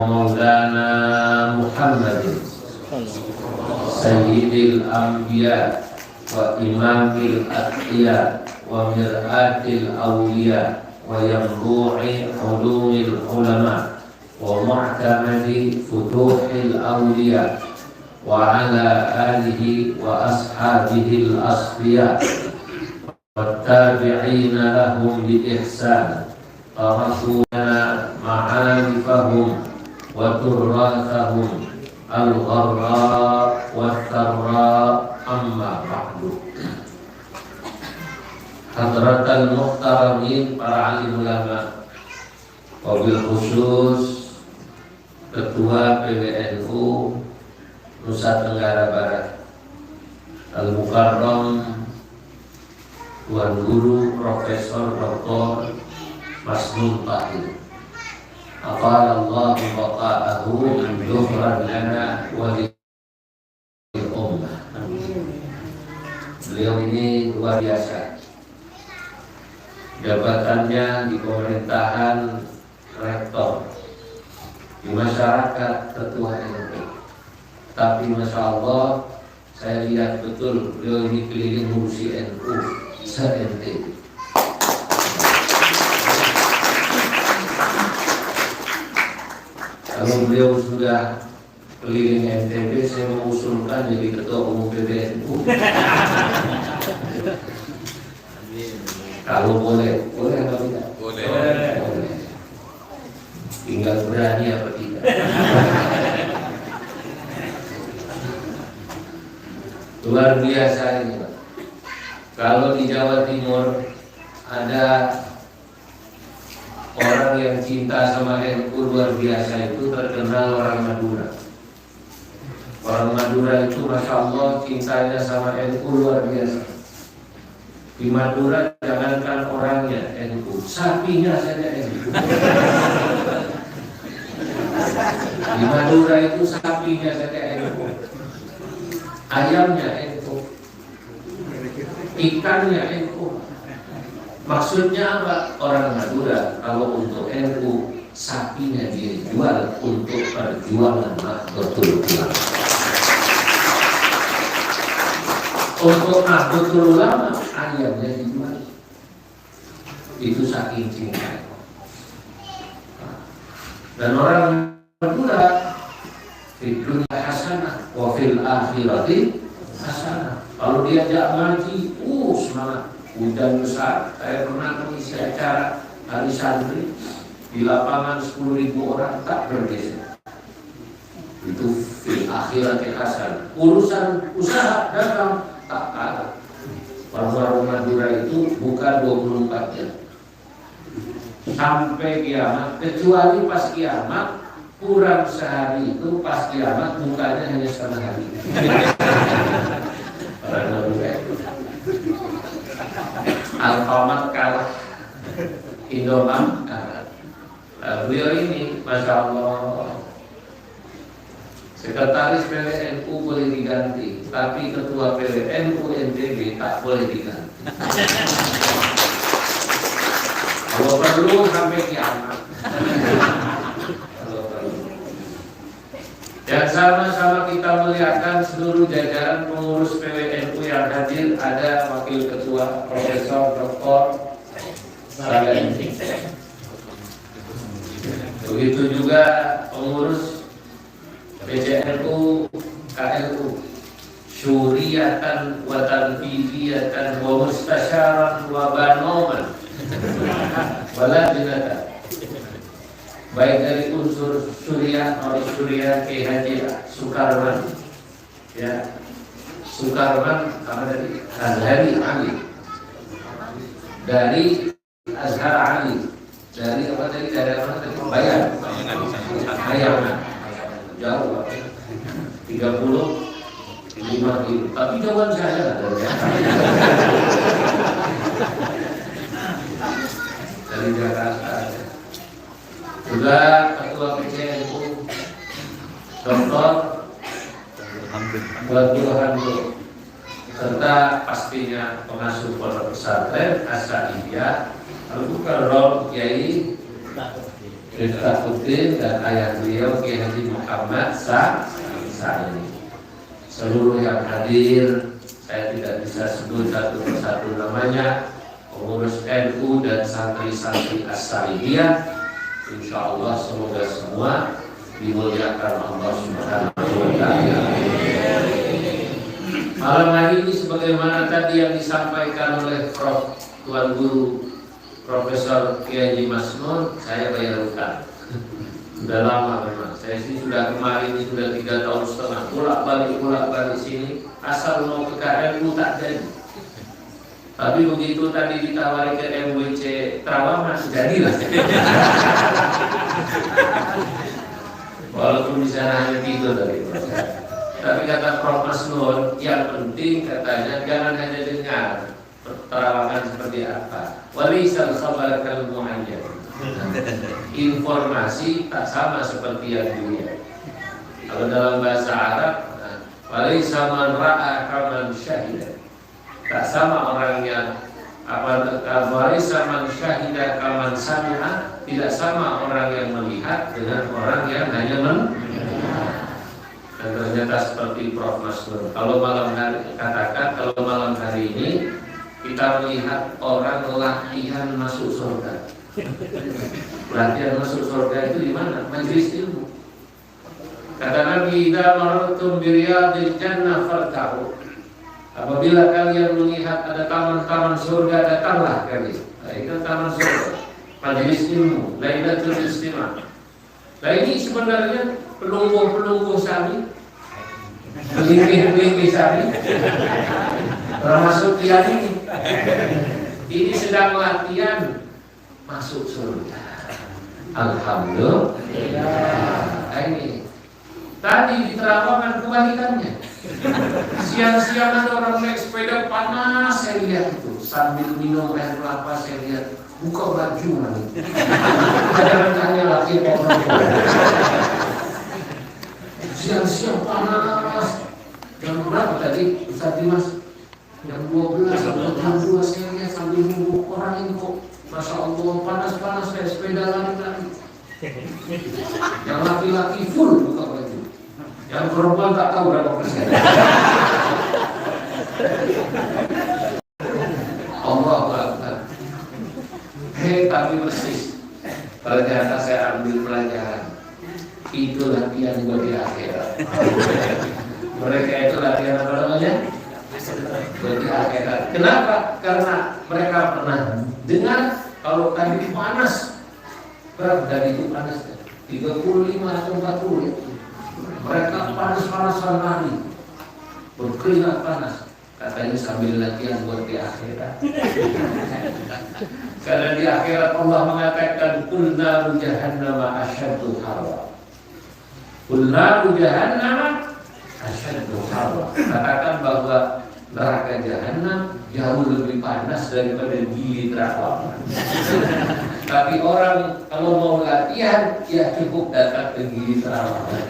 مولانا محمد سيد الأنبياء وإمام الأتقياء ومرآة الأولياء وينبوع علوم العلماء ومعتمد فتوح الأولياء وعلى آله وأصحابه الأصفياء والتابعين لهم بإحسان ورسولنا معارفهم وتراثهم الغراء والثراء أما بعد. Hadratal muhtaramin, para alim ulama, wabil khusus Ketua PWNU Nusa Tenggara Barat, Al-Mukarram Tuan Guru Profesor Dr. Masnun Tahir, Aqalallahu baqa'ahu dhuhran lana wa lil ummah. Beliau ini luar biasa. Jabatannya di pemerintahan rektor, di masyarakat ketua NU. Tapi Masya Allah, saya lihat betul beliau ini keliling ngurusi NU se-NTB. Kalau beliau sudah keliling NTB, saya mengusulkan jadi ketua umum PBNU. Kalau boleh atau tidak? Boleh. Tinggal berani apa tidak. Luar biasa ini, Pak. Kalau di Jawa Timur ada orang yang cinta sama NU luar biasa, itu terkenal orang Madura. Orang Madura itu Masya Allah cintanya sama NU luar biasa. Di Madura jangankan orangnya NU, sapinya saja NU. Di Madura itu sapinya saja NU, ayamnya NU, ikannya NU. Maksudnya apa? Orang Madura kalau untuk NU, sapinya dia jual untuk perjuangan Nahdlatul Ulama. Untuk Nahdlatul Ulama, ayamnya dijual. Itu saking cinta. Dan orang Madura, fid dunya hasanah wa fil akhirati hasanah. Kalau diajak ngaji, semangat. Hujan besar, saya pernah mengisi acara hari santri di lapangan 10.000 orang tak bergeser. Itu fil akhirati hasanah. Urusan usaha dagang tak kalah. Orang-orang Madura itu bukan 24 jam sampai kiamat, kecuali pas kiamat kurang sehari, itu pas kiamat mukanya hanya setengah hari. Orang Madura itu Alfamart kalah, Indomart kalah. Beliau ini Masya Allah, sekretaris PWNU boleh diganti, tapi ketua PWNU NTB tak boleh diganti. Kalau perlu sampai kiamat. Kalau perlu. Dan sama-sama kita melihatkan seluruh jajaran pengurus PWNU yang hadir, ada Wakil Ketua Profesor Dr. Sagani. Begitu juga pengurus PCNU, KLU, syuriyatan wa tanfidiyatan wa mustasyaran wa banoman wala binata. Baik dari unsur Suriah atau Suriah Kiai Haji Sukarman, ya Sukarman apa tadi? Azhari Ali, dari Azhar Ali, dari apa tadi? Dari apa tadi? Bayangan jauh 35 kilo, tapi jauhan saya dari Jakarta. Juga Ketua PCNU Dr. Abdul Hamid, serta pastinya pengasuh pondok pesantren As-Sa'idiyah Al-Mukarram Kiai Miftahudin dan ayah beliau Kiai Haji Muhammad Sa'ini. Seluruh yang hadir, saya tidak bisa sebut satu persatu namanya, pengurus NU dan santri-santri As-Sa'idiyah. Insya Allah semoga semua dimuliakan Allah Subhanahu wa Ta'ala. Malam hari ini sebagaimana tadi yang disampaikan oleh Prof. Tuan Guru Profesor Kiai Haji Masnun, saya bayar utang. Sudah lama memang. Saya sih sudah kemarin ini sudah 3 tahun setengah bolak-balik sini. Asal mau ke KMU tak jadi. Tapi begitu tadi ditawari ke MWC Trawangan, jadilah. Walaupun di sana hanya tidur tadi. Tapi kata Prof. Masnun, yang penting katanya jangan hanya dengar terawangan seperti apa. Walisal khabar kal mu'ayyad. Informasi tak sama seperti yang dunia. Kalau dalam bahasa Arab, walisa man ra'a kaman syahida. Tak sama orang yang walisa man syahida kaman sami'a. Tidak sama orang yang melihat dengan orang yang hanya mendengar. Dan ternyata seperti Prof. Masnun, kalau malam hari ini kita melihat orang latihan masuk surga. Latihan masuk surga itu di mana? Majelis ilmu. Kata Nabi, "Idza marartum bi riyadil jannah farta'u." Apabila kalian melihat ada taman-taman surga, datanglah kalian. Nah, itu taman surga. Majelis ilmu, Lailatul Istimah. Nah, ini sebenarnya pelungguh-pelungguh sami, pelingkih-pelingkih sami, termasuk yang ini sedang latihan masuk surga. Alhamdulillah. Ini tadi di Terawangan kebalikannya. Siang-siang ada orang naik sepeda panas, saya lihat itu sambil minum air kelapa, saya lihat buka baju lagi. Kadang-kadang laki perempuan. Siang-siang panas. Jam berapa tadi Ustaz Dimas? Jam 12 atau jam 2 saya lihat sambil nunggu orang ini kok Masya Allah panas-panas kayak sepeda lari-lari. Yang laki-laki full buka baju, yang perempuan tak tahu berapa persen. Allah Akbar. Tapi persis ternyata saya ambil pelajaran. Itu latihan buat di akhirat. Mereka itu latihan apa namanya? Buat di akhirat. Kenapa? Karena mereka pernah dengar kalau tadi panas. Berapa tadi itu panas? 35 atau 40. Mereka panas-panasan lari, berkeringat panas. Katanya sambil latihan buat di akhirat. Karena di akhirat Allah mengatakan qul naru jahannam asyaddu harra. Qul naru jahannam asyaddu harra. Katakan bahwa neraka jahanam jauh lebih panas daripada gili Terawangan. Tapi orang kalau mau latihan ya cukup datang ke gili Terawangan.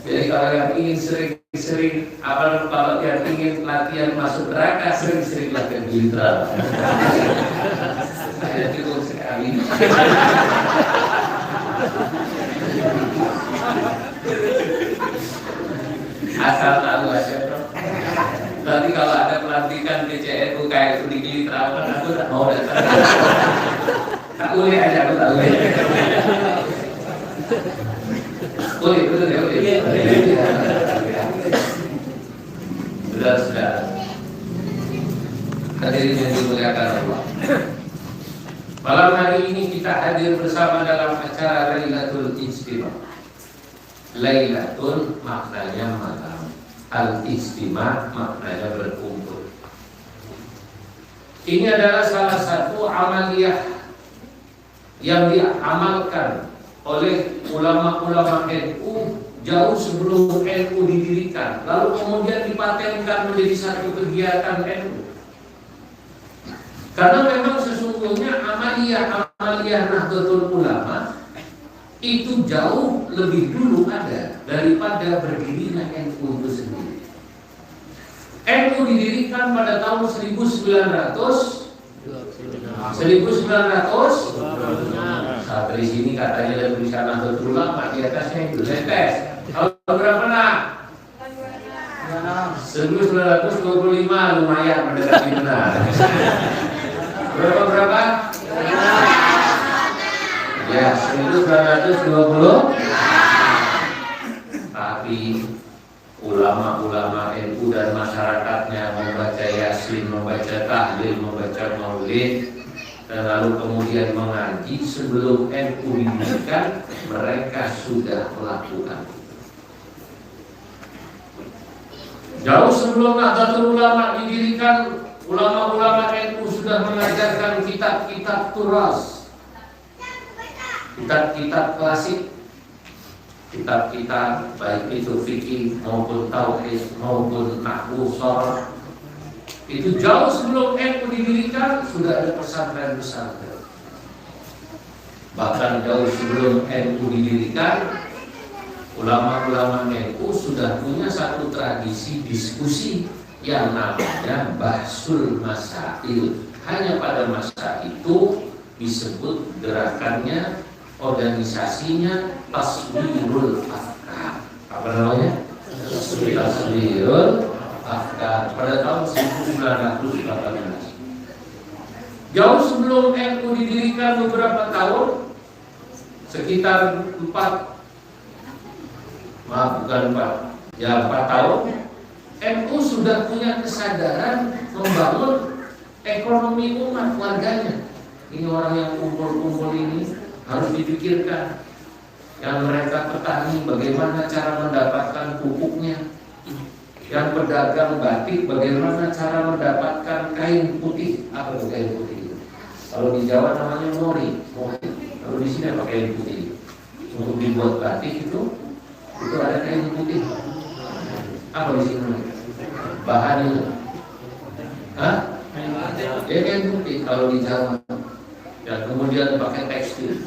Jadi kalau yang ingin sering-sering kalau yang ingin latihan masuk neraka sering-sering latihan gili Terawangan. Saya cukup sekali. Asal tahu aja, bro. Nanti kalau ada pelantikan DCNU kayak itu di gili Terawangan, aku tak mau datang. Tak boleh aja, aku tak boleh. Boleh, betul ya, boleh. Sudah. Hadirin yang dimuliakan Allah. Malam hari ini kita hadir bersama dalam acara Lailatul Istimah. Lailatul maknanya malam, al-istimah maknanya berkumpul. Ini adalah salah satu amaliyah yang diamalkan oleh ulama-ulama NU jauh sebelum NU didirikan, lalu kemudian dipatenkan menjadi satu kegiatan NU. Karena memang sesungguhnya amaliyah Nahdlatul Ulama itu jauh lebih dulu ada daripada berdirinya NU itu sendiri. NU didirikan pada tahun 1900. santri sini katanya ada tulisan Nahdlatul Ulama di atasnya itu. Saya tes. Tahun berapa nak? 1925, lumayan mendekati benar. Berapa? Ya, 1920. Tapi ulama-ulama NU dan masyarakatnya membaca Yasin, membaca tahlil, membaca maulid, dan lalu kemudian mengaji sebelum NU didirikan, mereka sudah melakukan. Jauh sebelum Nahdlatul Ulama didirikan, ulama-ulama NU sudah mengajarkan kitab-kitab turas, kitab-kitab klasik, kitab-kitab baik itu fikih maupun tauhid maupun nahwu sharh. Itu jauh sebelum NU didirikan sudah ada pesantren-pesantren. Bahkan jauh sebelum NU didirikan, ulama-ulama NU sudah punya satu tradisi diskusi yang namanya bahsul masail. Hanya pada masa itu disebut gerakannya, organisasinya taswirul afkar. Apa namanya? Taswirul afkar pada tahun 1918. Jauh sebelum NU didirikan beberapa tahun, sekitar 4 tahun, NU sudah punya kesadaran membangun ekonomi umat warganya. Ini orang yang kumpul-kumpul ini harus dipikirkan. Yang mereka petani bagaimana cara mendapatkan pupuknya. Yang pedagang batik bagaimana cara mendapatkan kain putih. Apa itu kain putih? Kalau di Jawa namanya mori. Kalau di sini apa kain putih? Untuk dibuat batik itu ada kain putih. Apa di sini? Bahannya? Hah? Ya kain putih kalau di Jawa. Dan kemudian pakai tekstil.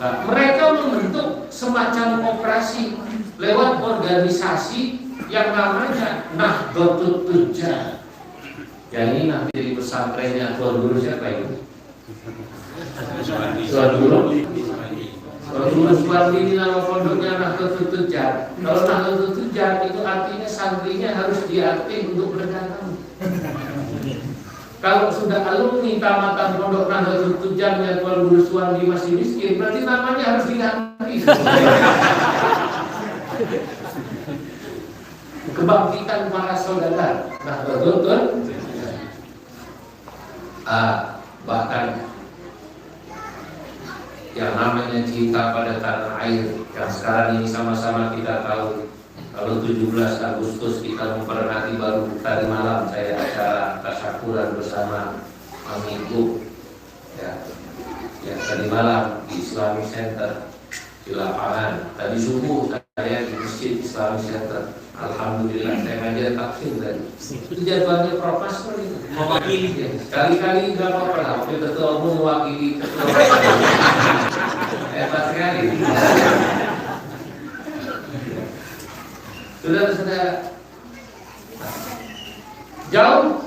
Nah, mereka membentuk semacam koperasi lewat organisasi yang namanya Nahdlatul Tujjar. Yang ini nanti di pesantrennya Tuan Guru siapa itu? Tuan Guru Suwardi ini nama pondoknya Nahdlatul Tujjar. Kalau Nahdlatul Tujjar itu artinya santrinya harus dilatih untuk berdagang. Kalau sudah alumni tamatan pondok Nahdlatul Tujjar yang Tuan Guru Suwardi masih miskin, berarti namanya harus diganti. Kebangkitan para saudara Nahdlatul Tujjar. Bahkan yang namanya cinta pada tanah air yang sekarang ini sama-sama kita tahu. Kalau 17 Agustus kita memperingati baru tadi malam saya acara tasyakuran bersama Mamiku ya tadi malam di Islamic Center di lapangan. Tadi subuh saya di Masjid Islamic Center. Alhamdulillah saya ngajar tafsir tadi. Itu jadwalnya profesor itu. Mewakili ya. Sekali-kali enggak apa-apa lah. Waktu ketua umum mewakili ketua. Hebat sekali. Saudara-saudara, jauh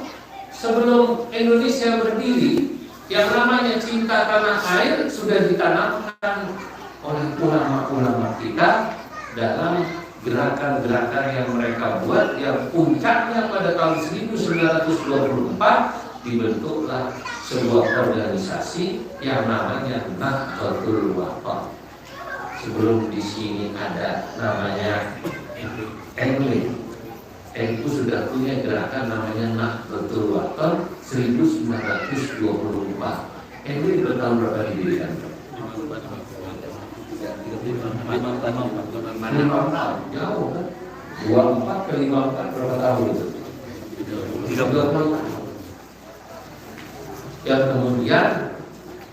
sebelum Indonesia berdiri, yang namanya cinta tanah air sudah ditanamkan oleh ulama-ulama kita dalam gerakan-gerakan yang mereka buat, yang puncaknya pada tahun 1924 dibentuklah sebuah organisasi yang namanya Nahdlatul Wathon. Sebelum di sini ada namanya NU sudah punya gerakan namanya Nahdlatul Wathon 1924. NU bertahun berapa didirikan? 54 jauh kan? 24 ke 54 berapa tahun itu? 30 tahun. Yang kemudian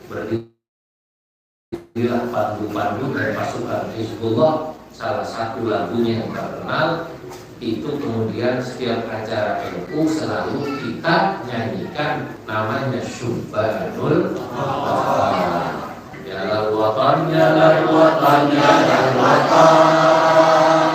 berdirilah pandu-pandu dari pasukan Hizbullah. Salah satu lagunya yang terkenal itu kemudian setiap acara NU selalu kita nyanyikan namanya Syubbanul Wathon. Ya lal watan, ya lal watan, ya lal watan.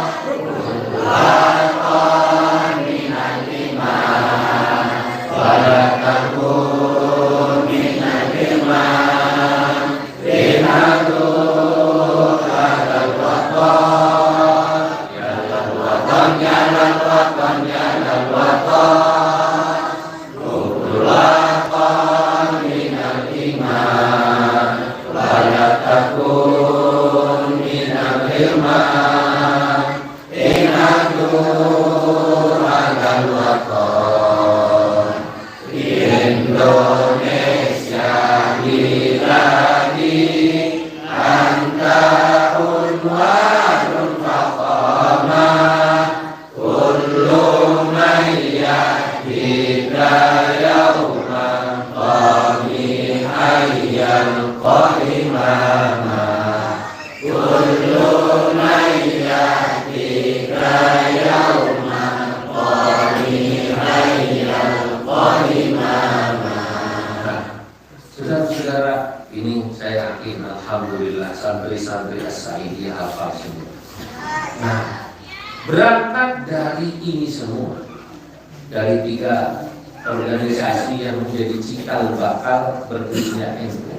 Watan minal iman, wala takun minal iman. Bina Saudara-saudara, ini saya yakin alhamdulillah santri-santri As-Saidiyah hafal semua. Nah, berangkat dari ini semua, dari 3 organisasi yang menjadi cikal bakal berdirinya NU,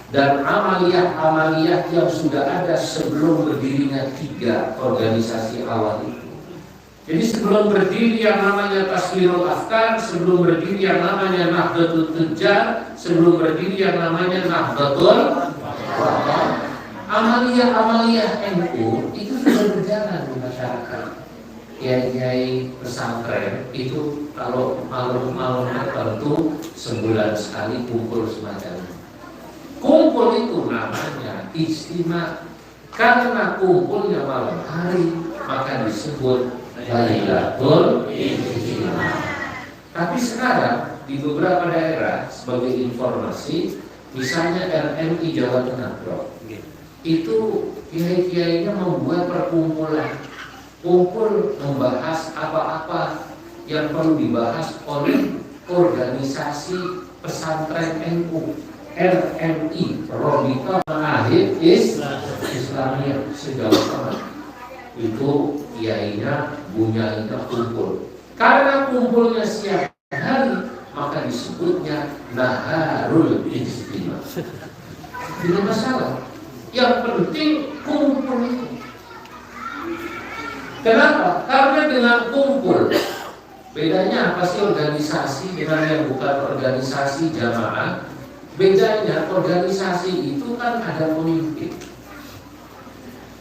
dan amaliyah-amaliyah yang sudah ada sebelum berdirinya 3 organisasi awal itu. Jadi sebelum berdiri yang namanya Taswirul Afkar, sebelum berdiri yang namanya Nahdlatul Tujjar, sebelum berdiri yang namanya Nahdlatul Wathon, amaliyah-amaliyah NU itu sudah berjalan di masyarakat. Kiai-kiai pesantren itu kalau malam-malam tertentu sebulan sekali kumpul semacam itu. Kumpul itu namanya istimewa. Karena kumpulnya malam hari, maka disebut Lailatul Istimewa. Tapi sekarang di beberapa daerah, sebagai informasi, misalnya RMI Jawa Tengah, bro, itu kiai-kiainya membuat perkumpulan, kumpul membahas apa-apa yang perlu dibahas oleh organisasi pesantren NU, RMI, Robita Mahir Islamiyah se-Jawa Tengah. Itu kiainya, bunyainya kumpul. Karena kumpulnya siang hari, maka disebutnya Naharul Istimewa. Tidak masalah. Yang penting kumpul itu. Kenapa? Karena dengan kumpul, bedanya apa sih organisasi dengan yang bukan organisasi jamaah? Bedanya organisasi itu kan ada pemimpin.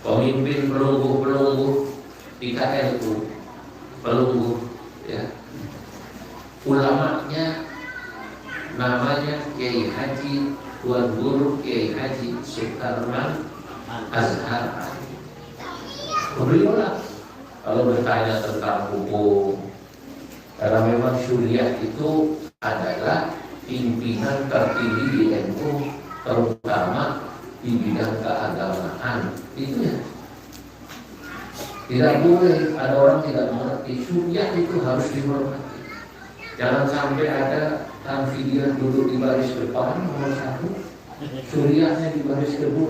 Pemimpin pelungguh-pelungguh di KNU, pelungguh, ya. Ulamanya namanya Kiai Haji Tuan Guru Kiai Haji Sulkarman Azhar. Beliaulah kalau bertanya tentang hukum, karena memang Syuriah itu adalah pimpinan tertinggi di NU, terutama di bidang keagamaan. Itu ya, tidak boleh ada orang tidak mengerti. Syuriah itu harus dihormati. Jangan sampai ada video duduk di baris depan nomor 1, Syuriahnya di baris kedua.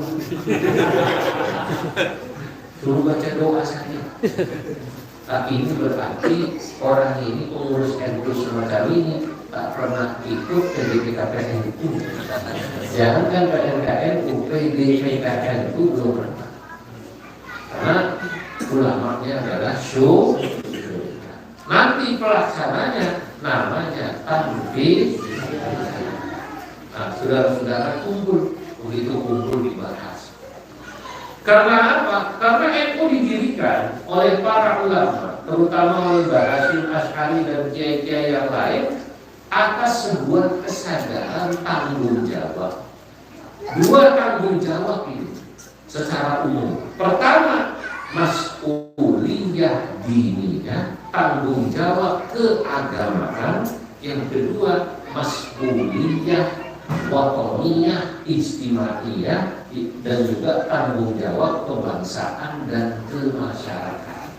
Suruh baca doa saja. Tapi ini berarti orang ini pengurus NU semacam ini tak pernah ikut PDKPN itu. Jangan kan PNKNU, PDKPN itu belum pernah. Karena ulamanya adalah nanti pelaksananya namanya tanfiz. Nah, saudara-saudara kumpul, begitu kumpul dibahas. Karena apa? Karena NU didirikan oleh para ulama, terutama oleh Mbah Hasyim Asy'ari dan kiai-kiai yang lain, atas sebuah kesadaran tanggung jawab. 2 tanggung jawab ini secara umum. Pertama, mas'uliyah diniyah, tanggung jawab keagamaan. Yang kedua, mas'uliyah watoniyah istimaiyah, dan juga tanggung jawab kebangsaan dan kemasyarakatan.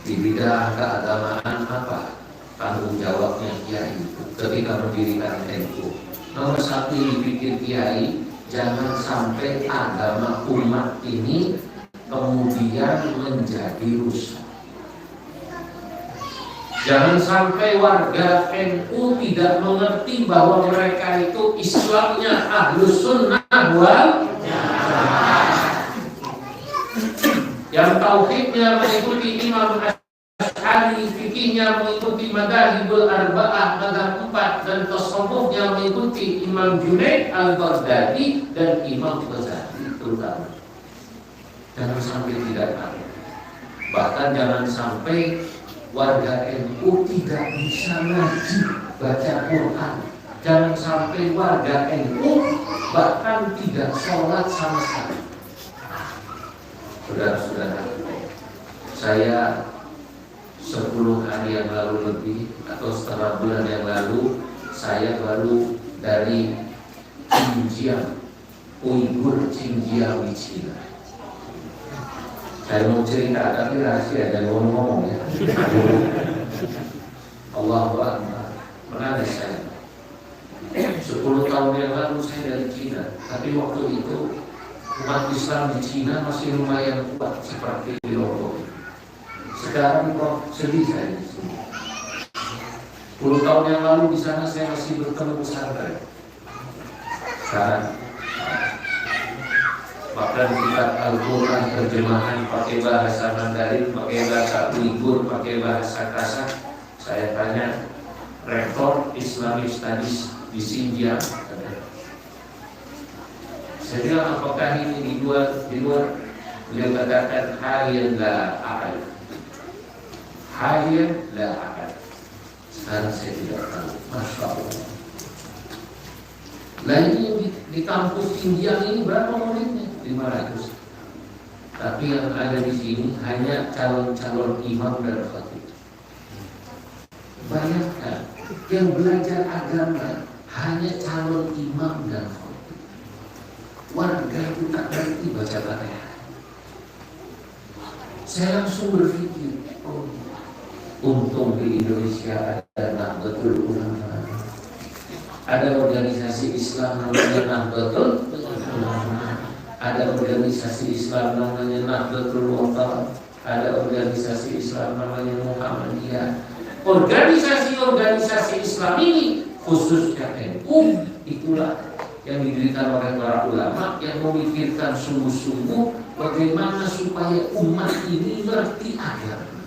Di bidang keagamaan apa tanggung jawabnya kiai ketika mendirikan NU? Nomor 1 dipikir kiai, jangan sampai agama umat ini kemudian menjadi rusak. Jangan sampai warga NU tidak mengerti bahwa mereka itu Islamnya Ahlus Sunnah wal Jamaah. Yang tauhidnya mengikuti Imam Asy'ari, fikihnya mengikuti Madzhabul Arba'ah, mazhab 4, dan tasawufnya mengikuti Imam Junaid Al-Baghdadi dan Imam Ghazali terutama. Jangan sampai tidak tahu. Bahkan jangan sampai warga NU tidak bisa ngaji, baca Quran. Jangan sampai warga NU bahkan tidak sholat sama sekali. Saudara-saudara, saya 10 hari yang lalu lebih atau setengah bulan yang lalu saya baru dari Xinjiang, Uighur Xinjiang di Cina. Saya mau cerita tapi rahasia, jangan ngomong-ngomong ya. Allahu Akbar. Menangis saya. 10 tahun yang lalu saya dari Cina, tapi waktu itu umat Islam di Cina masih lumayan kuat seperti di Lombok. Sekarang kok sedih saya di sini. 10 tahun yang lalu di sana saya masih bertemu pesantren. Sekarang bahkan kitab Al-Quran terjemahan pakai bahasa Mandarin, pakai bahasa Uighur, pakai bahasa Kazakh. Saya tanya rektor Islamic Studies di Xinjiang, saya bilang apakah ini di luar? Beliau katakan hal la akal, hal la akal. Sekarang saya tidak tahu. Masya Allah. Nah ini di kampus Xinjiang ini berapa muridnya? 500. Tapi yang ada di sini hanya calon-calon imam dan khatib. Bayangkan, yang belajar agama hanya calon imam dan khatib. Warga itu tak berarti baca Fatihah. Saya langsung berpikir, oh, untung di Indonesia ada Nahdlatul Ulama, ada organisasi Islam namanya Nahdlatul Ulama, ada organisasi Islam namanya Nahdlatul Wathon, ada organisasi Islam namanya Muhammadiyah. Organisasi-organisasi Islam ini khususnya NU itulah yang didirikan oleh para ulama yang memikirkan sungguh-sungguh bagaimana supaya umat ini ngerti agama.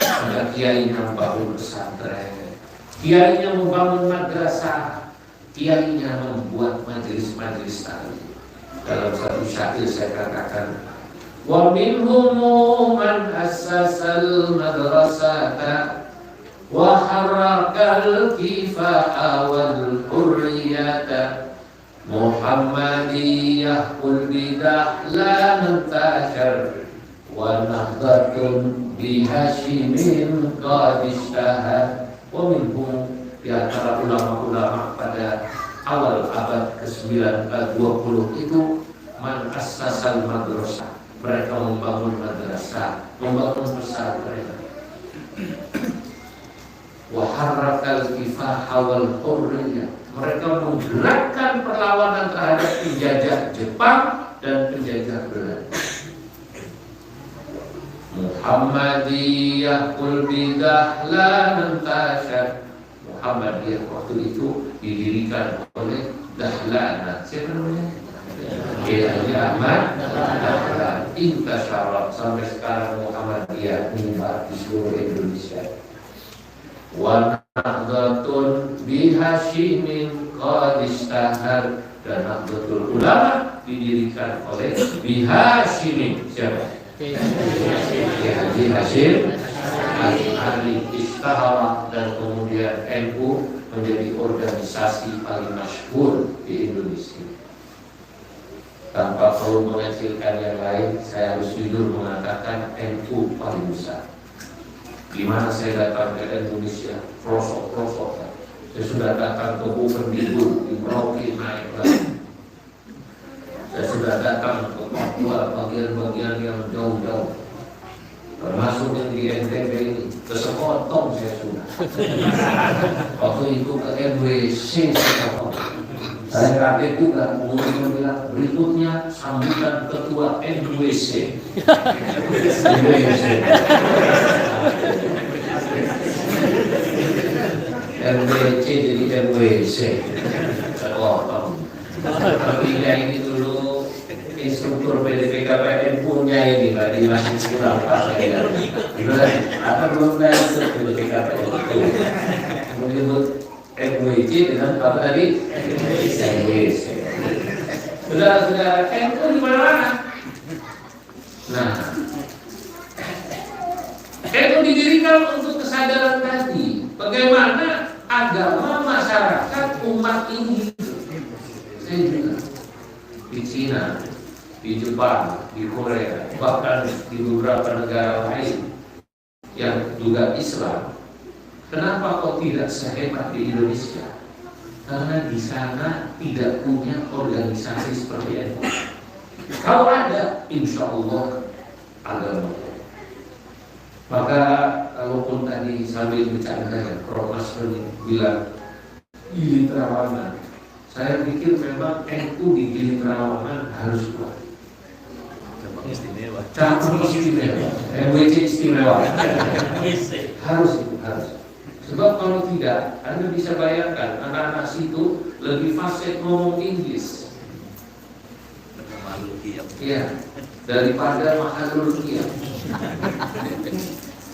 Ada kiai yang membangun pesantren, kiainya membangun madrasah, kiainya membuat majelis-majelis taklim. Dalam satu syair saya katakan, wa minhum man assasal madrasata wa harrakal kifa'a wal hurriyata Muhammadiyah kul bidah la nantashar wa nahdhatun bihashimin qad ishtahar. Wa minhum, di antara ulama-ulama pada awal abad ke-9 ke-20 itu man assasal madrasah, mereka membangun madrasah, membangun pesantren. Wa harrakal kifaha wal hurriyah, mereka menggerakkan perlawanan terhadap penjajah Jepang dan penjajah Belanda. Muhammadiyah kul bidah la nantashar, Muhammadiyah waktu itu didirikan oleh Dahlana. Siapa namanya? Kiai Ahmad Dahlan. Intasyara, sampai sekarang Muhammadiyah menyebar di seluruh Indonesia. Wa nahdhatun bihashimin qad ishtahar, dan Nahdlatul Ulama didirikan oleh Bihashimin. Siapa? Haji Hashim Al-Ali Ishtahara, dan kemudian NU menjadi organisasi paling masyhur di Indonesia. Tanpa perlu mengecilkan yang lain, saya harus jujur mengatakan NU paling besar. Di mana saya datang ke Indonesia, prosok-prosok. Saya sudah datang ke Bukendibul, di Merauke naik lagi. Saya sudah datang ke Papua, bagian-bagian yang jauh-jauh, termasuk yang di NTB ini. Ke Sekotong saya sudah. Waktu itu ke NWC Sekotong. Saya kaget juga, kemudian bilang berikutnya sambutan ketua NWC. NWC jadi NWC. Sekotong. Tapi ini dulu instruktur PDPKPN punya ini tadi masih kurang pas ya. Apa belum ada instruktur PDPKPN itu menyebut MWC dengan apa tadi? MWC. Saudara-saudara, NU di mana-mana. Nah, NU didirikan untuk kesadaran tadi. Bagaimana agama masyarakat umat ini. Saya juga di Cina, di Jepang, di Korea, bahkan di beberapa negara lain yang juga Islam. Kenapa kok tidak sehebat di Indonesia? Karena di sana tidak punya organisasi seperti itu. Kalau ada, insya Allah agama. Maka kalaupun tadi sambil bercanda ya, Prof. Masrul bilang Gili Trawangan, saya pikir memang NU di Gili Trawangan harus kuat. Cabang istimewa. MWC istimewa. Harus itu, harus. Sebab kalau tidak, Anda bisa bayangkan anak-anak situ lebih fasih ngomong Inggris. Iya, daripada Mahalul Qiyam.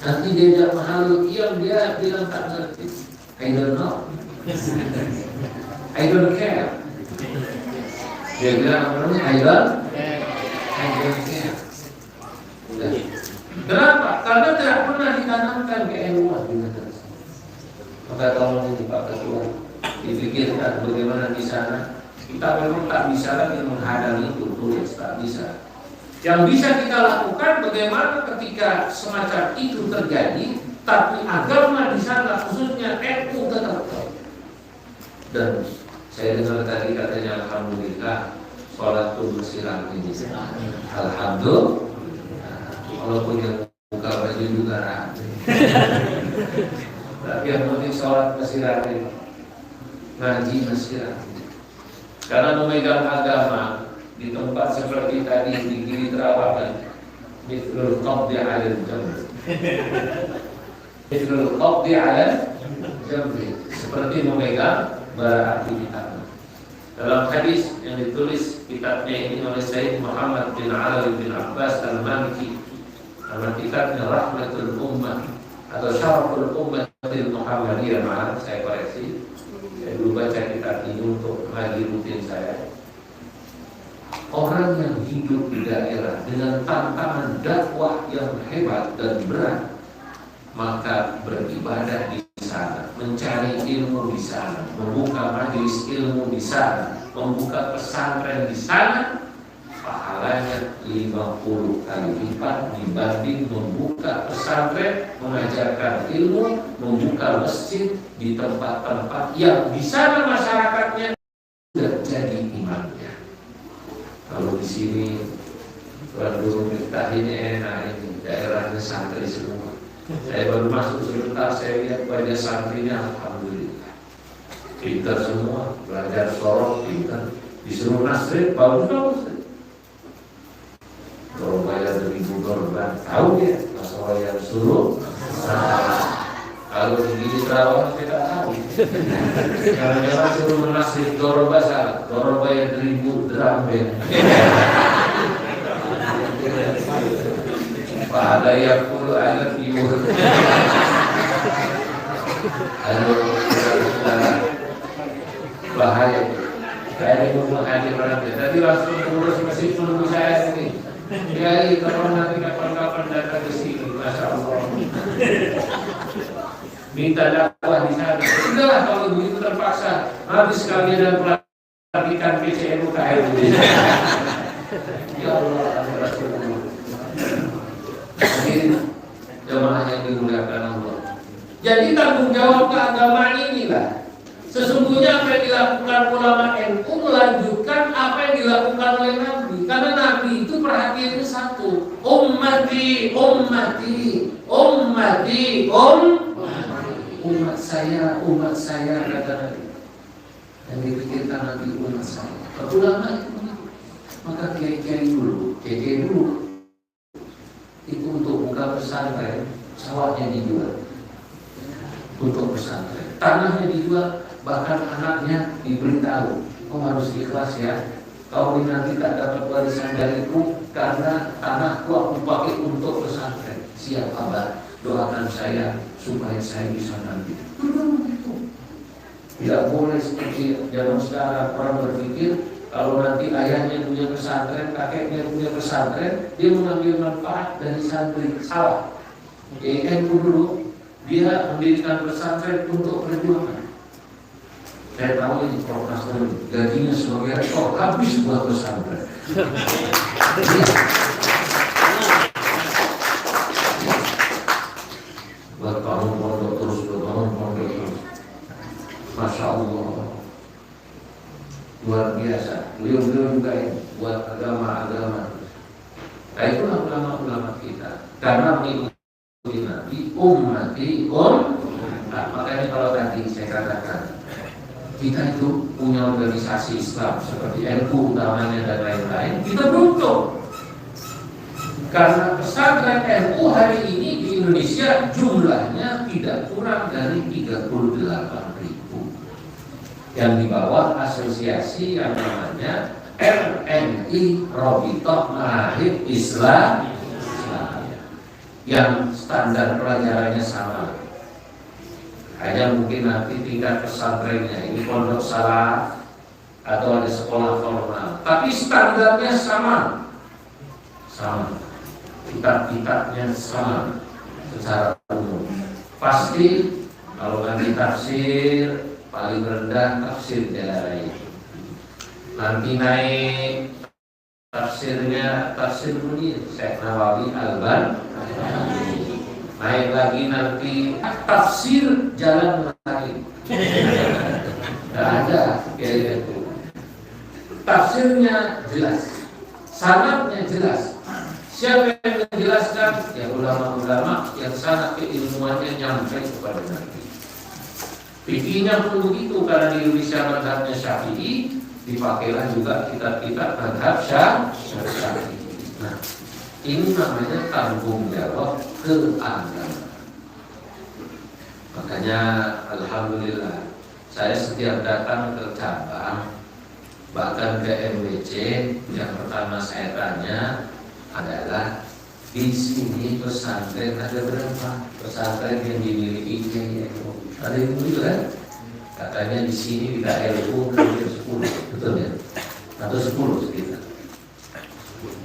Nanti diajak Mahalul Qiyam dia bilang tak ngerti. I don't know. I don't care. Dia bilang apa namanya? I don't care. Kenapa? Karena tidak pernah ditanamkan keilmuan di negara. Maka tolong ini Pak Ketua dipikirkan bagaimana di sana. Kita memang tak bisa lagi menghadapi itu, tulis tak bisa. Yang bisa kita lakukan bagaimana ketika semacam itu terjadi, tapi agama di sana khususnya NU tetap. Dan saya dengar tadi katanya alhamdulillah sholatul siram ini. Alhamdulillah. Walaupun yang buka baju juga rapi. Tapi yang penting sholat masih rapi, ngaji masih rapi. Karena memegang agama di tempat seperti tadi di Gili Trawangan, mithlul qabdi 'alal jamr. Mithlul qabdi 'alal jamr, seperti memegang bara api di tangan. Dalam hadis yang ditulis kitabnya ini oleh Sayyid Muhammad bin Alawi bin Abbas Al-Maliki, nama kitabnya Rahmatul Ummah atau Syaraful Ummatil Muhammadiyah, maaf saya koreksi. Saya dulu baca kitab ini untuk ngaji rutin saya. Orang yang hidup di daerah dengan tantangan dakwah yang hebat dan berat, maka beribadah di sana, mencari ilmu di sana, membuka majelis ilmu di sana, membuka pesantren di sana, pahalanya 50 kali lipat dibanding membuka pesantren, mengajarkan ilmu, membuka masjid di tempat-tempat yang di sana masyarakatnya sudah jadi imamnya. Kalau di sini Bandung kita ini enak, ini daerahnya santri semua. Saya baru masuk sebentar, saya lihat banyak santrinya, alhamdulillah pintar semua, belajar sorok pintar, disuruh nasrid bagus. Kalau bayar 1.000 korban, tahu dia masalah yang suruh. Kalau begini terawat kita tahu. Karena suruh menasih doroba salah, doroba yang 1.000 drum band. Pada yang puluh anak iur. Bahaya. Saya mau menghadir berarti. Tadi langsung urus masih tunggu saya ini. Ya, kalau nanti kapan-kapan datang ke sini, masya Allah. Minta dakwah di sana. Sudahlah kalau begitu terpaksa. Habis kalian dan perhatikan PCNU KM. Ya Allah, Rasulullah. Mungkin jemaah yang dimuliakan Allah. Jadi tanggung jawab keagamaan inilah. Sesungguhnya apa yang dilakukan ulama NU melanjutkan apa yang dilakukan oleh Nabi. Karena Nabi itu perhatiannya satu, umat saya kata Nabi. Yang dipikirkan Nabi umat saya. Ulama itu maka kiai dulu itu untuk buka pesantren, sawahnya dijual untuk pesantren, tanahnya dijual. Bahkan anaknya diberitahu, harus ikhlas ya, Kau ini nanti tak dapat warisan dariku karena tanahku aku pakai untuk pesantren. Siap Abah, doakan saya supaya saya bisa nanti. Tidak boleh seperti zaman sekarang orang berpikir kalau nanti ayahnya punya pesantren, kakeknya punya pesantren, dia mengambil manfaat dari santri. Salah. NU dulu dia mendirikan pesantren untuk perjuangan. Saya tahu ini Prof. Nasrul gajinya sebagai rektor habis buat pesantren. Buat bangun pondok terus, Masya Allah, luar biasa. Beliau juga ini buat agama-agama. Nah itulah ulama-ulama kita. Karena mengikuti Nabi, ummati Nah, makanya kalau tadi saya katakan kita itu punya organisasi Islam seperti NU utamanya dan lain-lain, kita beruntung karena pesantren NU hari ini di Indonesia jumlahnya tidak kurang dari 38.000 yang di bawah asosiasi yang namanya RNI Robitoh Mahib Islam yang standar pelajarannya sama. Hanya mungkin nanti tingkat pesantrennya ini pondok salaf atau ada sekolah formal, tapi standarnya sama, kitab-kitabnya sama secara umum. Pasti kalau nanti tafsir paling rendah tafsir Jalalain, nanti naik tafsirnya tafsir Munir Syekh Nawawi Al-Albani, naik lagi nanti tafsir jalan lain. Tidak ada kayak itu. Tafsirnya jelas, sanadnya jelas. Siapa yang menjelaskan? Ya ulama-ulama yang sanad keilmuannya nyampe kepada Nabi. Fikihnya pun begitu, karena di Indonesia mazhabnya Syafi'i, dipakailah juga kitab-kitab mazhab Syafi'i. Nah, ini namanya tanggung jawab keagamaan. Makanya alhamdulillah saya setiap datang ke cabang, bahkan ke MWC, yang pertama saya tanya adalah di sini pesantren ada berapa? Pesantren yang dimiliki IAIN. Ada yang begitu kan? Katanya di sini di daerah itu hampir 10, betul ya? Atau 10 sekitar.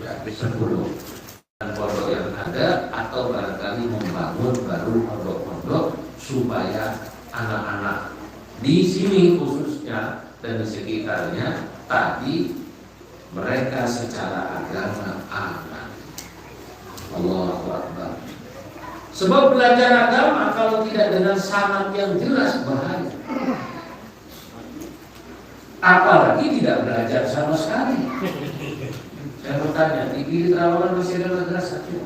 Ya, 10. Pondok yang ada atau barangkali membangun baru pondok-pondok supaya anak-anak di sini khususnya dan di sekitarnya tadi mereka secara agama aman. Allahu Akbar. Sebab belajar agama kalau tidak dengan sanad yang jelas bahaya. Apalagi tidak belajar sama sekali. Saya bertanya, di Gili Trawangan masih ada madrasah? Gila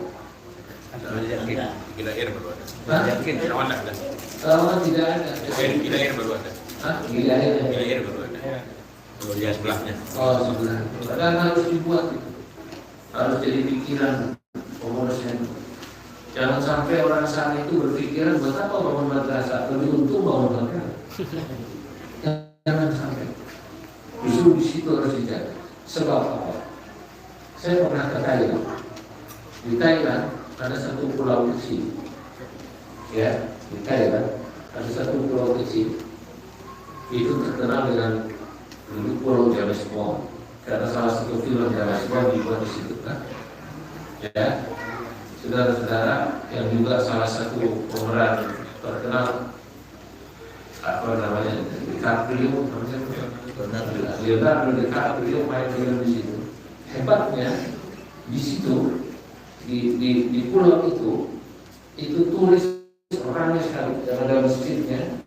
air baru ada. Yakin? Trawangan ada. Trawangan tidak ada. Gila air baru ada. Hah? Gila air baru ada. Kalau dia sebelahnya. Oh sebelah. Padahal harus dibuat itu. Harus jadi pikiran pengurusnya. Jangan sampai orang sana itu berpikiran buat apa bangun madrasah, lebih untung bangun madrasah. Jangan sampai. Justru di situ harus dijaga. Sebab apa? Saya pernah ke Thailand. Di Thailand ada satu pulau kecil. Ya, di Thailand ada satu pulau kecil. Itu terkenal dengan Pulau James Bond. Karena salah satu film James Bond dibuat di situ kan. Ya, saudara-saudara yang juga salah satu pemeran terkenal apa namanya DiCaprio, Leonardo DiCaprio main film di situ. Hebatnya di situ di pulau itu tulis orangnya sekali ada masjidnya.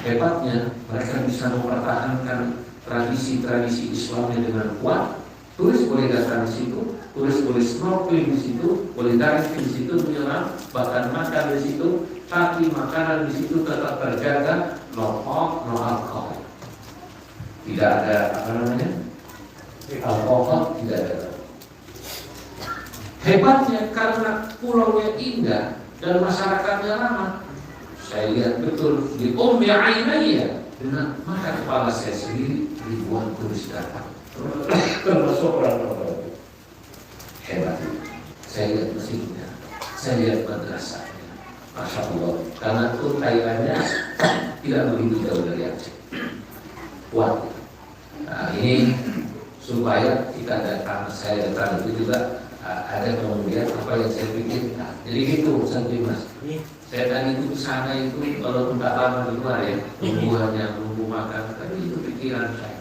Hebatnya mereka bisa mempertahankan tradisi-tradisi Islamnya dengan kuat. Turis boleh datang di situ, turis boleh snorkeling di situ, boleh diving di situ, menyelam, bahkan makan di situ, tapi makanan di situ tetap terjaga, no pork, no alcohol. Tidak ada apa namanya, alkohol tidak ada. Hebatnya karena pulaunya indah dan masyarakatnya ramah. Saya lihat betul di Ummi Ainaya dengan mata kepala saya sendiri ribuan turis datang, termasuk orang-orang hebat. Saya lihat masjidnya, saya lihat madrasahnya, Masya Allah. Karena itu kaitannya tidak begitu jauh dari Aceh. Kuat. Nah ini supaya kita datang, saya datang itu juga ada kemudian apa yang saya pikirkan. Jadi gitu, Santi Mas. Saya tadi itu kesana itu kalau tak lama di luar ya, nunggu makan, tapi itu pikiran saya.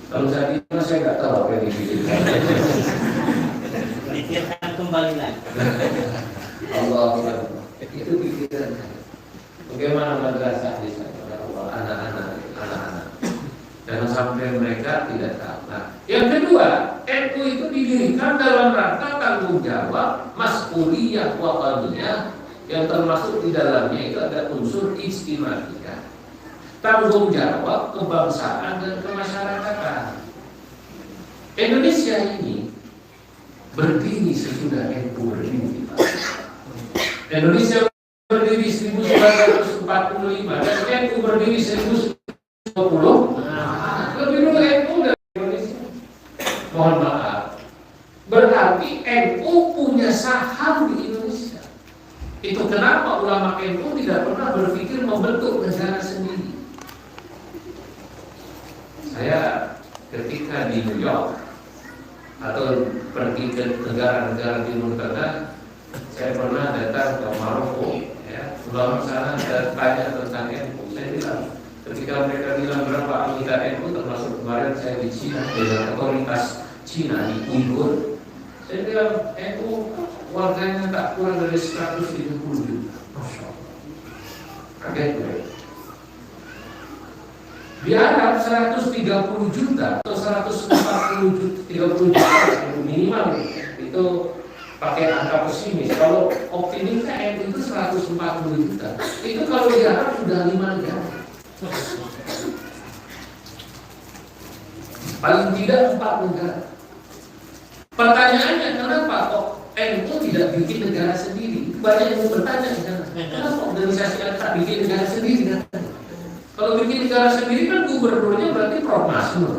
Kalau saya di rumah saya nggak tahu apa yang dipikirkan. Pikirkan kembali lagi. Allah itu pikiran saya. Bagaimana madrasah di sana? Allah, anak-anak. Jangan sampai mereka tidak tahu. Nah, yang kedua, NU itu didirikan dalam rangka tanggung jawab mas'uliyah wataniyah, yang termasuk di dalamnya itu ada unsur istimewa, tanggung jawab kebangsaan dan kemasyarakatan. Indonesia ini berdiri sesudah NU berdiri. Indonesia berdiri 1945 dan NU berdiri 1920. Lebih dulu NU dari Indonesia. Mohon maaf. Berarti NU punya saham di Indonesia. Itu kenapa ulama NU tidak pernah berpikir membentuk negara sendiri. Saya ketika di New York atau pergi ke negara-negara Timur Tengah, saya pernah datang ke Maroko. Ya, ulama sana tanya tentang NU. Saya bilang, ketika mereka bilang berapa anggota NU, termasuk kemarin saya di Cina dengan otoritas Cina di Uyghur, saya bilang NU warganya tak kurang dari 130 juta. Masya Allah. Kaget gue. Di Arab 130 juta atau 130 juta minimal itu pakai angka pesimis. Kalau optimis NU itu 140 juta. Itu kalau di Arab sudah 5 negara. Paling tidak 4 negara. Pertanyaannya kenapa kok NU tidak bikin negara sendiri? Banyak yang bertanya, kenapa organisasi yang tak bikin negara sendiri? Kalau bikin negara sendiri kan gubernurnya berarti Prof Masnur.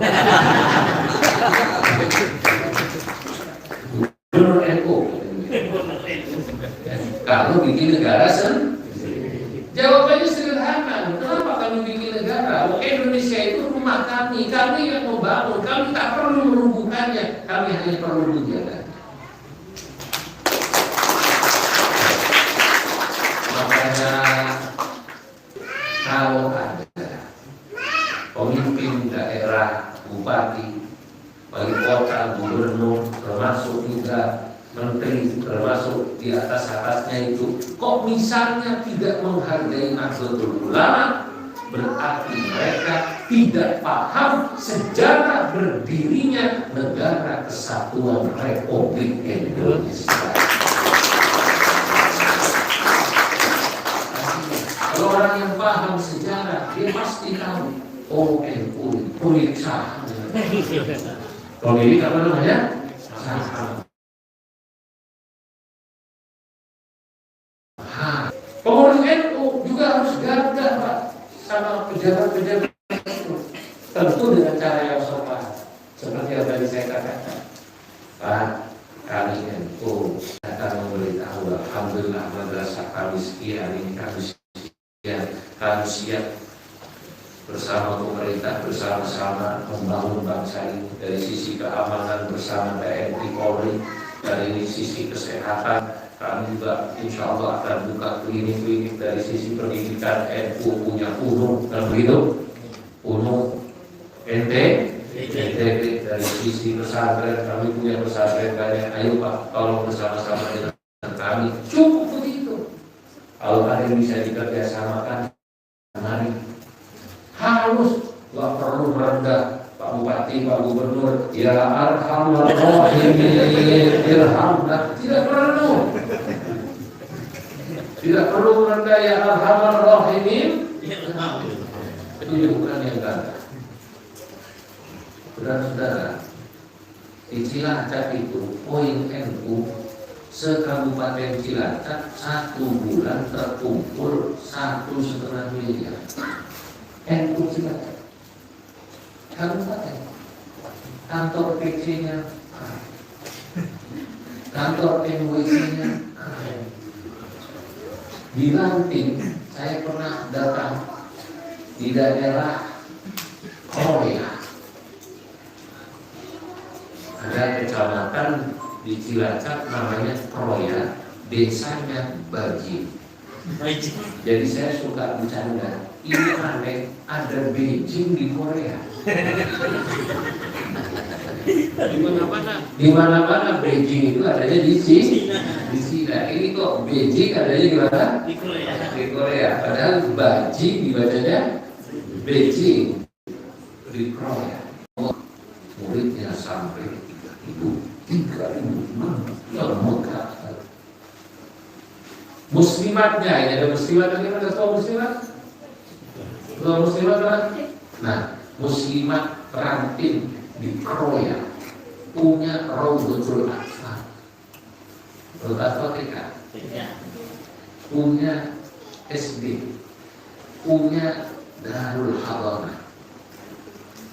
Gubernur NU. Kalau bikin negara sendiri, jawabannya sederhana. Kenapa kami bikin negara? Indonesia itu rumah kami yang membangun, kami tak perlu merubuhkannya, kami hanya perlu menjaga. Makanya kalau ada pemimpin daerah, bupati, wali kota, gubernur, termasuk juga menteri, termasuk di atasnya itu, kok misalnya tidak menghargai Nahdlatul Ulama, berarti mereka tidak paham sejarah berdirinya Negara Kesatuan Republik Indonesia. Kalau orang yang paham sejarah, dia pasti tahu. Oh, NU pemilik saham. Pemilik apa namanya? Saham. Pengurus NU juga harus gagah, Pak, sama pejabat-pejabat itu. Tentu dengan cara yang sopan, seperti yang tadi saya katakan. Pak, kami NU datang memberitahu, alhamdulillah madrasah kami sekian, ini kami sekian, kami siap bersama pemerintah, bersama-sama membangun bangsa ini dari sisi keamanan bersama TNI Polri, dari sisi kesehatan. Kami juga insya Allah akan buka klinik-klinik. Dari sisi pendidikan, NU punya UNU, dan begitu UNU NTB. Dari sisi pesantren, kami punya pesantren banyak. Ayo Pak, tolong bersama-sama dengan kami. Cukup begitu. Kalau ada yang bisa dikerjasamakan, mari. Harus, nggak perlu merendah Pak Bupati, Pak Gubernur, ya arhamar rahimin, irhamna. Tidak perlu. Tidak perlu merendah ya arhamar rahimin. Itu bukan yang ganda. Saudara-saudara, di Cilacap itu poin NU se-Kabupaten Cilacap 1 bulan terkumpul 1,5 miliar. NU Cilacap. Kabupaten. Kantor PC-nya, kantor NWC-nya. Di Lanting, saya pernah datang di daerah Korea. Ada kecamatan di Cilacap namanya Kroya, desanya Baji. Jadi saya suka bercanda, ini aneh, ada Beijing di Korea. Di mana-mana Beijing itu adanya di China. Di China. Ini kok Beijing adanya di mana? Di Korea. Di Korea. Padahal Baji dibacanya Beijing di Korea. Muridnya sampai 3.000 yang Mekah. Muslimatnya, ini ada muslimat lagi, ada ketua muslimat? Ketua muslimat kan? Nah, muslimat Rantin di Kroya punya Raudhatul Atfal. Raudhatul Atfal TK. Punya SD. Punya Darul Hadanah.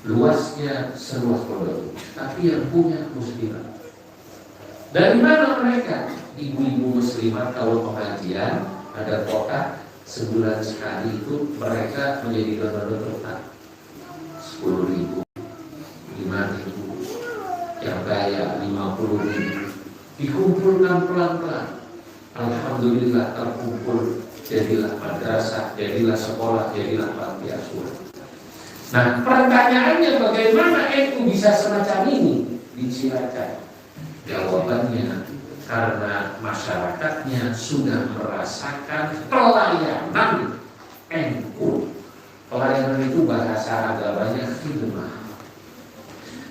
Luasnya seluas pondok, tapi yang punya muslimat. Dari mana mereka? Ibu-ibu muslimat kalau pengajian ada kotak sebulan sekali itu mereka menjadi donor kotak 10.000, 5.000, yang kaya 50.000, dikumpulkan pelan-pelan. Alhamdulillah terkumpul, jadilah madrasah, jadilah sekolah, jadilah panti asuhan. Nah, pertanyaannya bagaimana NU bisa semacam ini di Cilacap? Jawabannya karena masyarakatnya sudah merasakan pelayanan NU. Pelayanan itu bahasa agamanya khidmah.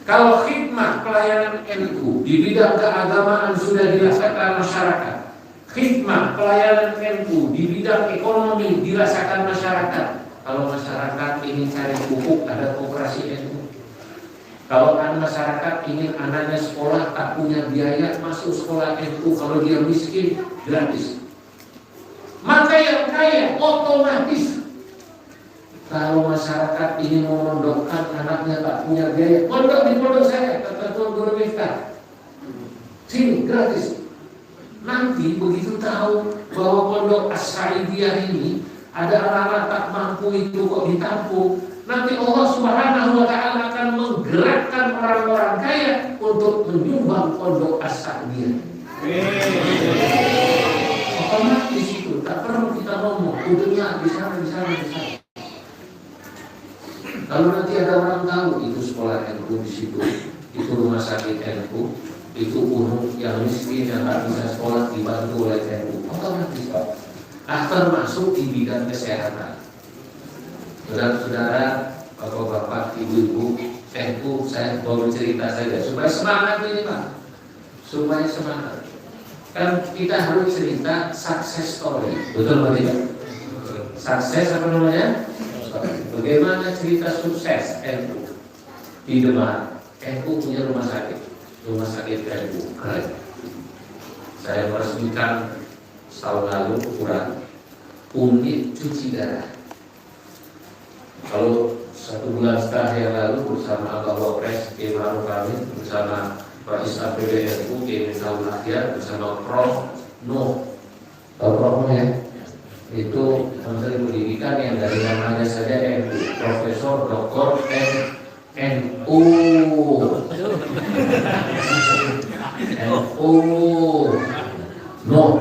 Kalau khidmah pelayanan NU di bidang keagamaan sudah dirasakan masyarakat, khidmah pelayanan NU di bidang ekonomi dirasakan masyarakat. Kalau masyarakat ingin cari pupuk, ada koperasi NU. Kalau kan masyarakat ingin anaknya sekolah tak punya biaya masuk sekolah NU, kalau dia miskin gratis. Maka yang kaya otomatis. Kalau masyarakat ingin memondokkan anaknya tak punya biaya, pondok di pondok saya, kata Tuan Guru Miftah. Sini gratis. Nanti begitu tahu bahwa pondok As-Sa'idiyah ini ada anak-anak tak mampu itu kok ditampung, nanti Allah Subhanahu wa Ta'ala akan menggerakkan orang-orang kaya untuk menyumbang pondok As-Sa'idiyah. Otomatis itu, tak perlu kita ngomong, untungnya di sana. Kalau nanti ada orang tahu itu sekolah NU di situ, itu rumah sakit NU, itu umum yang miskin yang tak bisa sekolah dibantu oleh NU, otomatis Pak. Termasuk di bidang kesehatan. Saudara-saudara, bapak-bapak, ibu-ibu, NU, saya mau cerita saja supaya semangat ini Pak, supaya semangat. Kan kita harus cerita success story, betul Pak tidak? Sukses apa namanya? Bagaimana cerita sukses NU di Demak? NU punya rumah sakit NU keren. Saya meresmikan tahun lalu kurang unit cuci darah. Kalau 1 bulan setengah yang lalu bersama Bapak Wapres Kiai Ma'ruf Amin, bersama Pak Islam PBNU Kiai Minal Akhir, bersama Prof Nuh, Prof Nuh ya, itu Menteri Pendidikan yang dari namanya saja NU, Profesor Dr. NU Nuh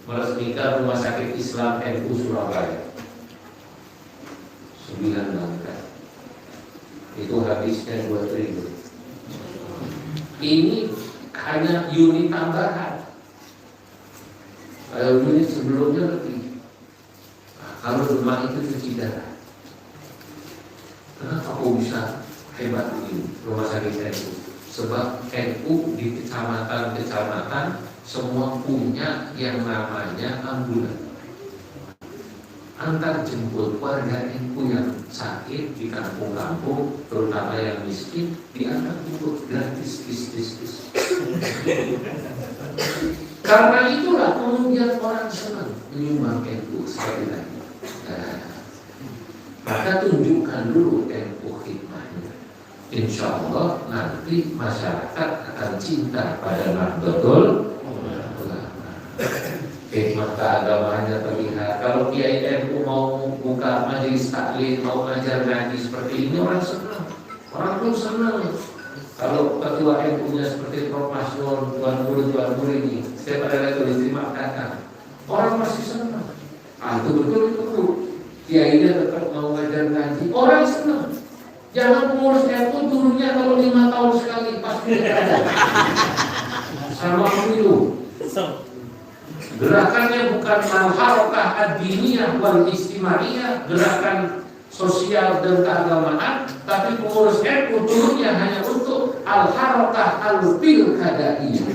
meresmikan Rumah Sakit Islam NU Surabaya 9 langkah. Itu habisnya 2 triliun. Ini hanya unit tambahan. Kalau unit sebelumnya lebih. Nah, kalau rumah itu cuci darah. Kenapa kok bisa hebat begini Rumah Sakit NU? Sebab NU di kecamatan-kecamatan semua punya yang namanya ambulan. Antar jemput warga NU yang sakit di kampung-kampung, terutama yang miskin, diantar jemput gratis. Karena itulah kemudian orang senang menyumbang NU sekali lagi. Bahkan kita tunjukkan dulu NU hikmahnya. Insya Allah nanti masyarakat akan cinta pada Nahdlatul Ulama. Hikmah keagamaannya terlihat. Kalau Kiai NU mau buka majelis taklim, mau ngajar ngaji seperti ini, orang senang. Orang pun senang. Kalau ketua NU-nya seperti Prof. Masnun, Tuan Guru ini, setiap ada lagi diterima datang, orang masih senang. Itu betul itu. Kiainya tetap mau ngajar ngaji, orang senang. Jangan pengurus NU turunnya kalau 5 tahun sekali pasti ada. Sama pemilu. Gerakannya bukan al-harakah ad-diniyah wal istimaiyah, gerakan sosial dan keagamaan, tapi pengurus NU turunnya hanya untuk al-harakah al-pilkadaiyah.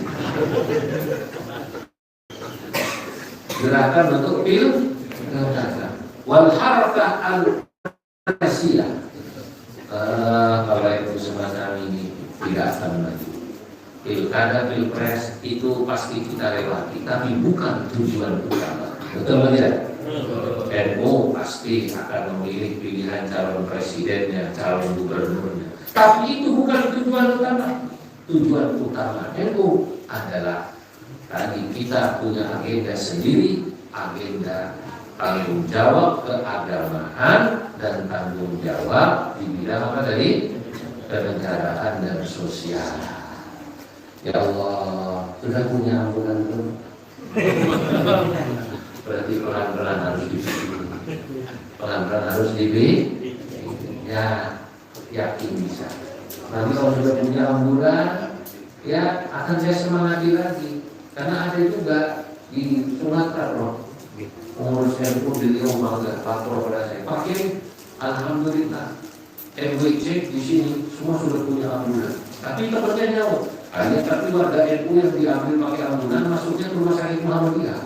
Gerakan untuk pilkada wal harakah al-siyah. Kalau itu semacam ini tidak akan maju. Pilkada, pilpres itu pasti kita lewati, tapi bukan tujuan utama. Betul tidak? NU pasti akan memilih pilihan calon presidennya, calon gubernurnya. Tapi itu bukan tujuan utama. Tujuan utama NU adalah tadi kita punya agenda sendiri, agenda tanggung jawab keagamaan dan tanggung jawab di bidang apa tadi? Kenegaraan dan sosial. Ya Allah, sudah punya ambulan belum? Berarti pelan-pelan harus dibikin. Pelan-pelan harus dibikin. Ya, yakin bisa. Nanti kalau sudah punya ambulan, ya akan saya semangati lagi. Karena ada juga di Sumatera loh. Pengurus NU di Riau bangga, lapor pada saya. Pak Kiai, alhamdulillah, MWC di sini semua sudah punya ambulan. Tapi temannya jauh. Hanya tapi warga NU yang diambil pakai ambulan masuknya ke rumah sakit Muhammadiyah.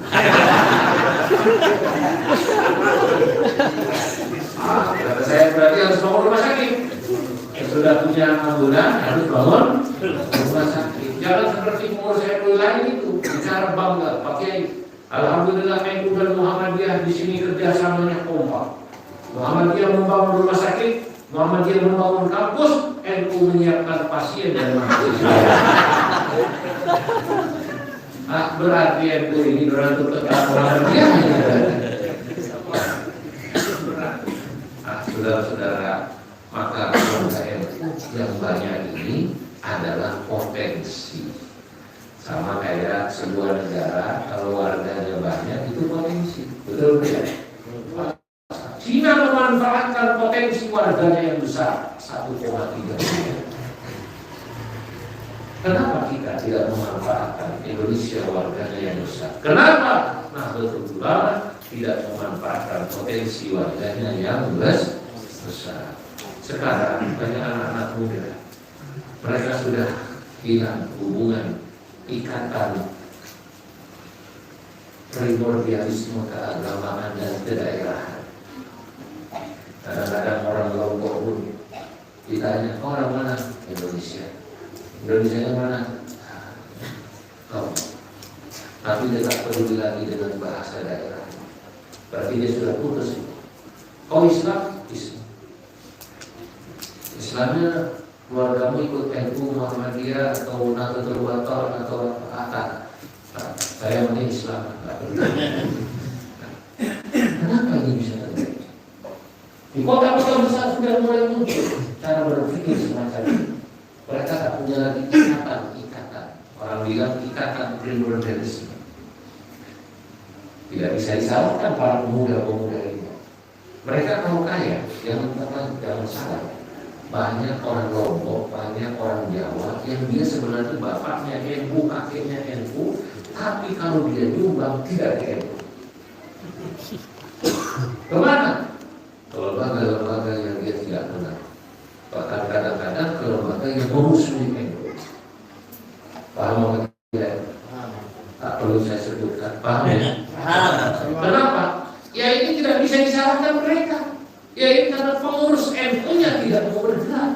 Kata saya berarti harus bangun rumah sakit. Yang sudah punya ambulan harus bangun rumah sakit. Jangan seperti pengurus NU lain itu bicara bangga, Pak Kiai. Alhamdulillah NU dan Muhammadiyah di sini kerjasamanya kompak. Muhammadiyah membangun rumah sakit, Muhammadiyah membangun kampus, NU menyiapkan pasien dan mahasiswa. Berarti NU ini untuk tetap Muhammadiyah. Saudara-saudara, maka keluarga NU yang banyak ini adalah potensi. Sama kayak sebuah negara, kalau warganya banyak itu potensi, betul tidak? China memanfaatkan potensi warganya yang besar 1,3 miliar. Kenapa kita tidak memanfaatkan Indonesia warganya yang besar? Kenapa? Nah betul banget tidak memanfaatkan potensi warganya yang besar. Sekarang banyak anak-anak muda, mereka sudah hilang hubungan ikatan primordialisme keagamaan dan kedaerahan. Kadang-kadang orang Lombok pun ditanya, orang mana? Indonesia. Indonesia yang mana? Oh. Tapi dia tak peduli lagi dengan bahasa daerah. Berarti dia sudah putus. Oh Islam? Islam. Islamnya keluargamu ikut NU, Muhammadiyah atau Nahdlatul Ulama atau apa? Saya mending Islam. Kenapa ini bisa terjadi? Di kota-kota besar sudah mulai muncul cara berpikir semacam ini. Mereka tak punya lagi ikatan. Orang bilang ikatan primordialisme. Tidak bisa disalahkan para pemuda-pemuda ini. Mereka kalau kaya, jangan salah. Banyak orang Lombok, banyak orang Jawa yang dia sebenarnya bapaknya NU, kakeknya NU, tapi kalau dia nyumbang tidak ke NU. Kemana? Ke lembaga-lembaga yang dia tidak kenal. Bahkan kadang-kadang ke lembaga yang memusuhi NU. Paham apa tidak? Tak perlu saya sebutkan. Paham ya? Kenapa? Ya ini tidak bisa disalahkan mereka. Ya ini karena pengurus NU-nya tidak mau bergerak.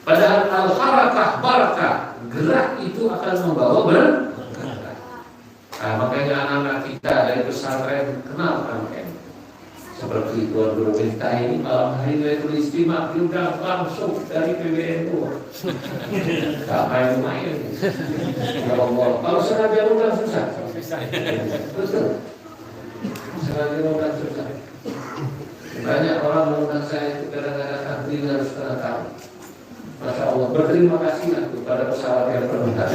Padahal al-harakah barakah, gerak itu akan membawa bergerak. Nah, makanya anak-anak kita dari pesantren kenal sama NU. seperti Tuan Guru Miftah ini malam hari Lailatul Istimewa diundang langsung dari PBNU. Gak main-main. Ya Allah, kalau sengaja undang susah. Betul. Sengaja undang susah. Banyak orang mengundang saya itu kadang-kadang santri harus setengah tahun. Masya Allah, berterima kasihlah kepada pesawat yang berbentar.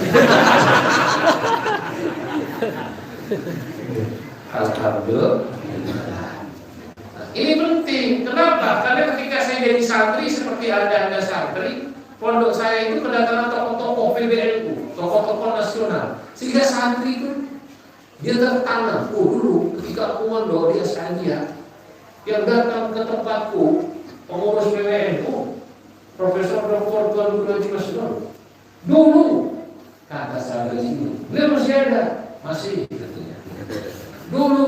Alhamdulillah. Ini penting. Kenapa? Karena ketika saya jadi santri seperti anda santri, pondok saya itu kedatangan tokoh-tokoh PBNU, tokoh-tokoh nasional. Sehingga santri itu dia tertanam. Dulu ketika aku mondok dia saja yang datang ke tempatku pengurus PBNU, Profesor Dr. Tuan Guru Haji Masnun. Dulu kata saya di sini, beliau masih ada, masih katanya. Dulu